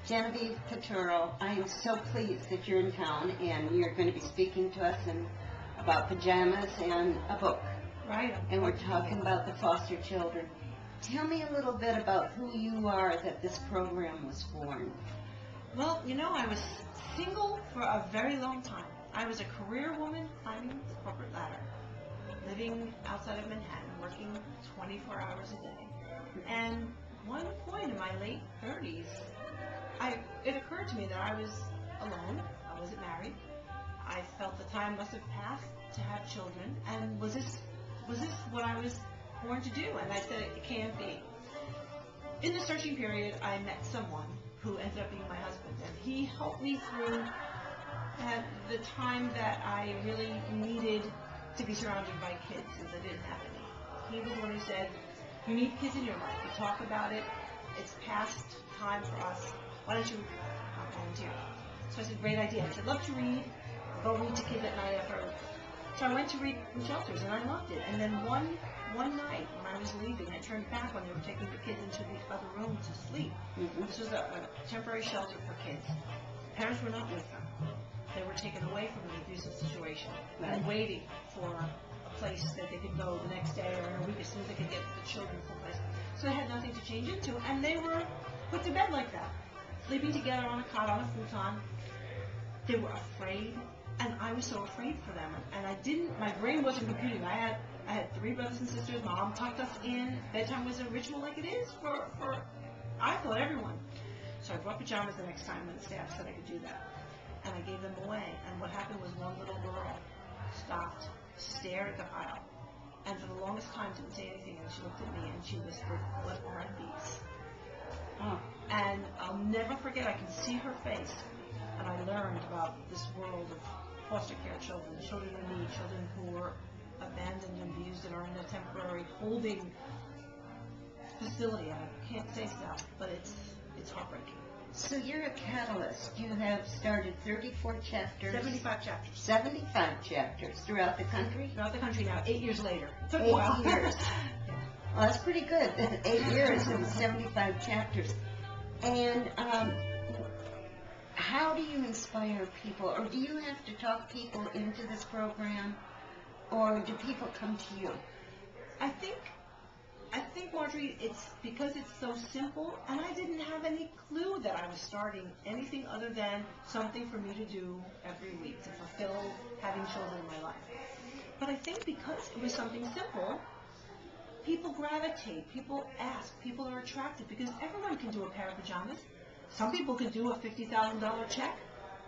Genevieve Pitturo, I am so pleased that you're in town and you're going to be speaking to us about pajamas and a book. Right. And we're talking about the foster children. Tell me a little bit about who you are that this program was formed. Well, you know, I was single for a very long time. I was a career woman climbing the corporate ladder, living outside of Manhattan, working 24 hours a day. And one point in my late 30s, it occurred to me that I was alone. I wasn't married. I felt the time must have passed to have children. And was this what I was born to do? And I said, it can't be. In the searching period, I met someone who ended up being my husband. And he helped me through the time that I really needed to be surrounded by kids, since I didn't have any. He was the one who said, you need kids in your life. We talk about it. It's past time for us. Why don't you volunteer? So I said, great idea. I said, love to read. I'll go read to kids at night after work. So I went to read in shelters, and I loved it. And then one night when I was leaving, I turned back when they were taking the kids into the other room to sleep. Mm-hmm. This was a temporary shelter for kids. Parents were not with them. They were taken away from an abusive situation and waiting for a place that they could go the next day or in a week as soon as they could get the children someplace. So they had nothing to change into, and they were put to bed like that, sleeping together on a cot on a futon. They were afraid, and I was so afraid for them. And my brain wasn't computing. I had 3 brothers and sisters. Mom tucked us in. Bedtime was a ritual like it is for I thought, everyone. So I brought pajamas the next time when the staff said I could do that. And I gave them away. And what happened was one little girl stopped, stared at the pile, and for the longest time didn't say anything. And she looked at me and she whispered, what are these? Oh. And I'll never forget, I can see her face. And I learned about this world of foster care children, children in need, children who were abandoned and abused and are in a temporary holding facility. I can't say stuff, but it's heartbreaking. So you're a catalyst. You have started 34 chapters. 75 chapters. 75 chapters throughout the country? Throughout the country now, 8 years later. It took 8 a while. years. Well, that's pretty good. 8 years and 75 chapters. And how do you inspire people? Or do you have to talk people into this program? Or do people come to you? I think, Marjorie, it's because it's so simple, and I didn't have any clue that I was starting anything other than something for me to do every week to fulfill having children in my life. But I think because it was something simple, people gravitate, people ask, people are attracted, because everyone can do a pair of pajamas. Some people can do a $50,000 check,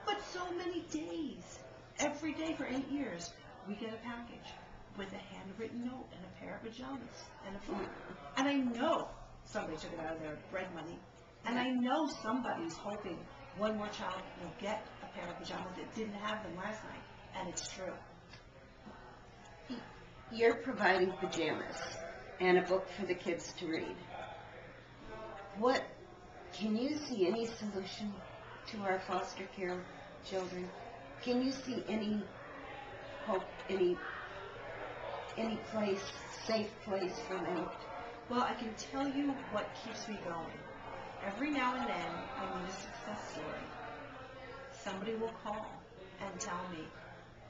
but so many days, every day for 8 years, we get a package with a handwritten note and a pair of pajamas and a book. And I know somebody took it out of their bread money, and I know somebody's hoping one more child will get a pair of pajamas that didn't have them last night, and it's true. You're providing pajamas and a book for the kids to read. Can you see any solution to our foster care children? Can you see any hope, any place, safe place for them? Well, I can tell you what keeps me going. Every now and then, I need a success story. Somebody will call and tell me,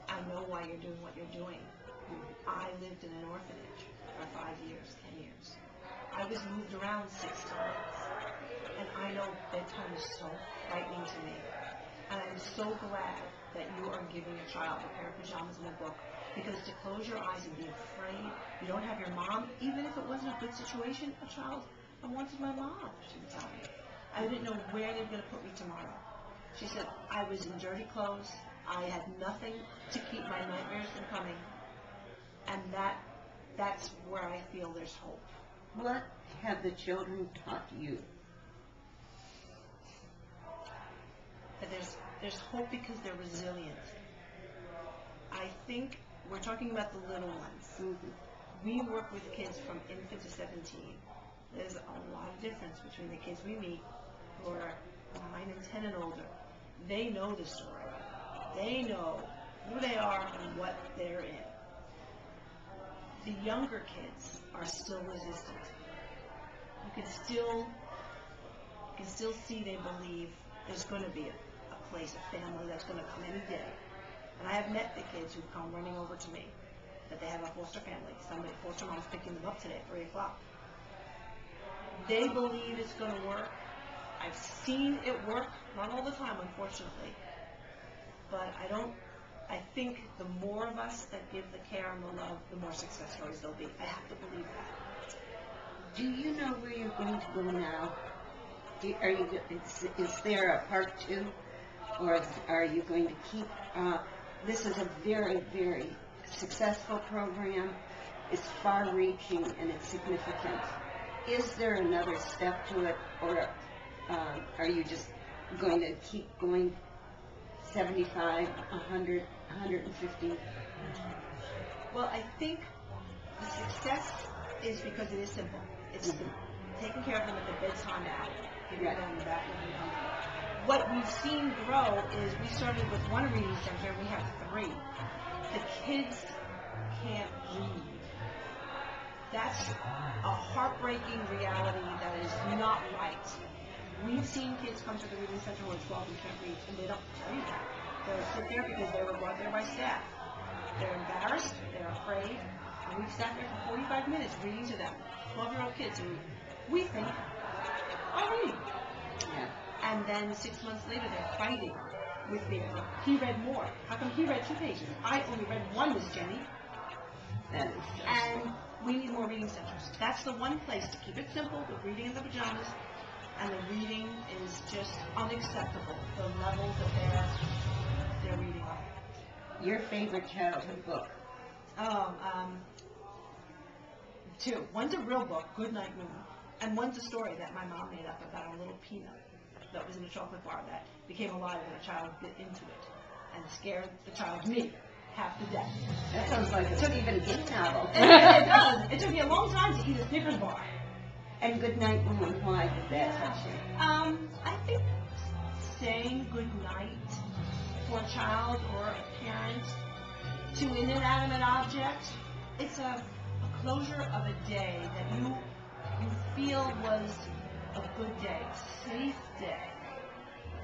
I know why you're doing what you're doing. I lived in an orphanage for 5 years, 10 years. I was moved around 6 times. And I know bedtime is so frightening to me. And I'm so glad that you are giving a child a pair of pajamas and a book, because to close your eyes and be afraid, you don't have your mom, even if it wasn't a good situation, I wanted my mom, she would tell me. I didn't know where they were going to put me tomorrow. She said, I was in dirty clothes, I had nothing to keep my nightmares from coming, and that's where I feel there's hope. What have the children taught you? That there's hope because they're resilient. I think we're talking about the little ones. Mm-hmm. We work with kids from infant to 17. There's a lot of difference between the kids we meet who are 9 and 10 and older. They know the story. They know who they are and what they're in. The younger kids are still resistant. You can still you can still see they believe there's going to be a place, a family that's going to come any day. And I have met the kids who come running over to me, that they have a foster family. Somebody, foster mom's picking them up today at 3 o'clock. They believe it's going to work. I've seen it work, not all the time, unfortunately. But I think the more of us that give the care and the love, the more success stories there'll be. I have to believe that. Do you know where you're going to go now? Is there a part 2? Or are you going to keep, this is a very, very successful program. It's far-reaching and it's significant. Is there another step to it, or are you just going to keep going 75, 100, 150? Well, I think the success is because it is simple. It's taking care of them at the bedtime hour, giving them that when they come home. What we've seen grow is we started with one reading center, we have 3. The kids can't read. That's a heartbreaking reality that is not right. We've seen kids come to the reading center who are 12 and can't read, and they don't tell you that. They'll sit there because they were brought there by staff. They're embarrassed, they're afraid, and we've sat there for 45 minutes reading to them. 12-year-old kids who we think are reading. Yeah. And then 6 months later, they're fighting with me. He read more. How come he read 2 pages? I only read 1, Miss Jenny. That is just And we need more reading centers. That's the one place to keep it simple, the reading in the pajamas, and the reading is just unacceptable, the level that they're reading on. your favorite childhood book. 2. One's a real book, Good Night Moon, and one's a story that my mom made up about a little peanut that was in a chocolate bar that became alive when a child bit into it and scared the child, me, half to death. That sounds like it even a kid novel. It does. It took me a long time to eat a Snickers bar. And Good Night Moon, why did that touch you? I think saying good night for a child or a parent to an inanimate object, it's a closure of a day that you feel was a good day, a safe day,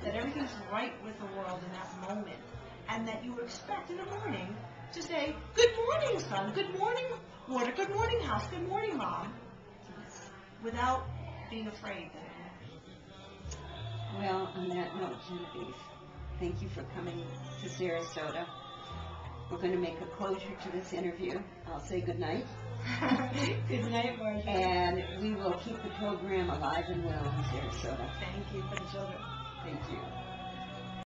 that everything's right with the world in that moment, and that you expect in the morning to say, good morning, son, good morning, water, good morning, house, good morning, mom, without being afraid that it won't. Well, on that note, Genevieve, thank you for coming to Sarasota. We're going to make a closure to this interview. I'll say good night. Good night, Marjorie. And we will keep the program alive and well in Sarasota. Thank you for the children.